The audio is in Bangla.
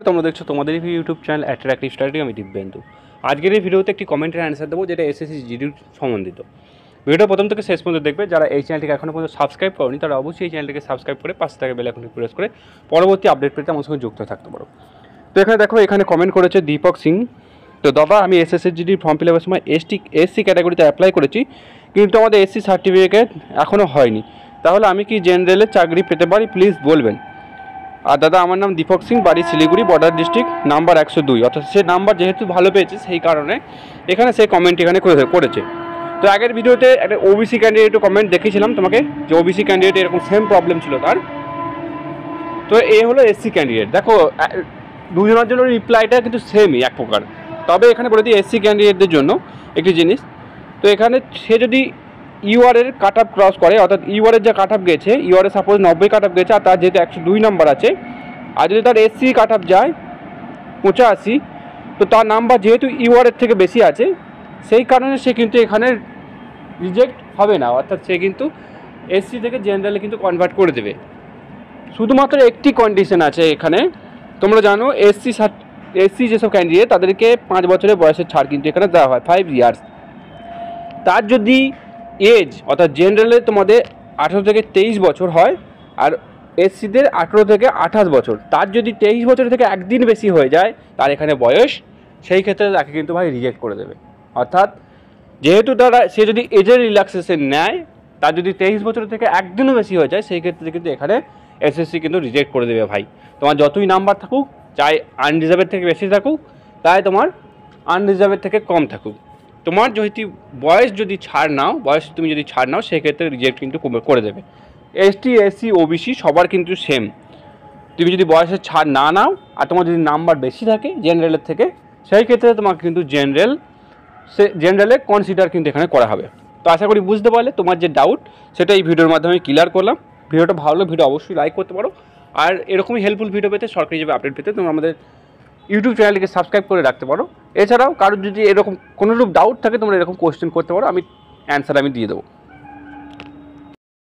তোমরা দেখছো তোমাদের ইউটিউব চ্যানেল অ্যাট্রাক্টিভ স্টাডি, আমি দিব্যেন্দু। আজকের এই ভিডিওতে একটি কমেন্টের অ্যান্সার দেবো যেটা এসএসসি জিডির সম্বন্ধিত। ভিডিওটা প্রথম থেকে শেষ পর্যন্ত দেখবে। যারা এই চ্যানেলটিকে এখনও পর্যন্ত সাবস্ক্রাইব করনি তারা অবশ্যই এই চ্যানেলটিকে সাবস্ক্রাইব করে পাশে থাকা বেল আইকনটি প্রেস করে পরবর্তী আপডেট পেতে আমার সঙ্গে যুক্ত থাকতে পারো। তো এখানে দেখো, এখানে কমেন্ট করেছে দীপক সিং। তো দাদা, আমি এসএসসি জিডির ফর্ম ফিল আপের সময় এসসি ক্যাটাগরিতে অ্যাপ্লাই করেছি, কিন্তু আমাদের এসসি সার্টিফিকেট এখনও হয়নি, তাহলে আমি কি জেনারেলের চাকরি পেতে পারি? প্লিজ বলবেন। আর দাদা, আমার নাম দীপক সিং, বাড়ি শিলিগুড়ি, বর্ডার ডিস্ট্রিক্ট, নাম্বার 102। অর্থাৎ সে নাম্বার যেহেতু ভালো পেয়েছে সেই কারণে এখানে সে কমেন্ট এখানে করেছে। তো আগের ভিডিওতে একটা ওবিসি ক্যান্ডিডেটও কমেন্ট দেখিয়েছিলাম তোমাকে, যে ওবিসি ক্যান্ডিডেট এরকম সেম প্রবলেম ছিল তার। তো এ হলো এসসি ক্যান্ডিডেট। দেখো, দুজনের জন্য রিপ্লাইটা কিন্তু সেমই এক প্রকার। তবে এখানে বলে দিই এসসি ক্যান্ডিডেটদের জন্য একটি জিনিস। তো এখানে সে যদি ইউআরের কাট আপ ক্রস করে, অর্থাৎ ইউআরের যা কাট আপ গেছে, ইউআরে সাপোজ 90 কাট আপ গেছে আর তার যেহেতু 102 নাম্বার আছে, আর যদি তার এসসি কাট আপ যায় 85, তো তার নাম্বার যেহেতু ইউআরের থেকে বেশি আছে, সেই কারণে সে কিন্তু এখানে রিজেক্ট হবে না। অর্থাৎ সে কিন্তু এসসি থেকে জেনারেলে কিন্তু কনভার্ট করে দেবে। শুধুমাত্র একটি কন্ডিশন আছে এখানে। তোমরা জানো এসসি যেসব ক্যান্ডিডেট তাদেরকে 5 বছরের বয়সের ছাড় কিন্তু এখানে দেওয়া হয়, 5 ইয়ার্স। তার যদি এজ অর্থাৎ জেনারেলে তোমাদের 18 থেকে 23 বছর হয়, আর এসসিদের 18 থেকে 28 বছর, তার যদি 23 বছর থেকে একদিন বেশি হয়ে যায় তার এখানে বয়স, সেই ক্ষেত্রে তাকে কিন্তু ভাই রিজেক্ট করে দেবে। অর্থাৎ যেহেতু সে যদি এজের রিল্যাক্সেশন নেয়, তার যদি 23 বছর থেকে একদিনও বেশি হয়ে যায়, সেই ক্ষেত্রে কিন্তু এখানে এসএসসি কিন্তু রিজেক্ট করে দেবে ভাই। তোমার যতই নাম্বার থাকুক, চাই আনরিজার্ভের থেকে বেশি থাকুক, তাই তোমার আনরিজার্ভের থেকে কম থাকুক, তোমার যদি বয়স যদি ছাড় নাও, তুমি যদি ছাড় নাও, সেক্ষেত্রে রিজেক্ট কিন্তু করে দেবে। এসটি, এসসি, ওবিসি সবার কিন্তু সেম। তুমি যদি বয়সের ছাড় না নাও আর তোমার যদি নাম্বার বেশি থাকে জেনারেলের থেকে, সেই ক্ষেত্রে তোমাকে কিন্তু জেনারেলে কনসিডার কিন্তু এখানে করা হবে। তো আশা করি বুঝতে পারলে। তোমার যে ডাউট সেটা এই ভিডিওর মাধ্যমে ক্লিয়ার করলাম। ভিডিওটা ভালো লাগলে ভিডিও অবশ্যই লাইক করতে পারো। আর এরকমই হেল্পফুল ভিডিও পেতে, সরকারি হিসেবে আপডেট পেতে তোমরা আমাদের ইউটিউব চ্যানেলটিকে সাবস্ক্রাইব করে রাখতে পারো। এছাড়াও কারোর যদি এরকম কোনোরূপ ডাউট থাকে তোমরা এরকম কোয়েশ্চেন করতে পারো, আমি অ্যান্সার দিয়ে দেবো।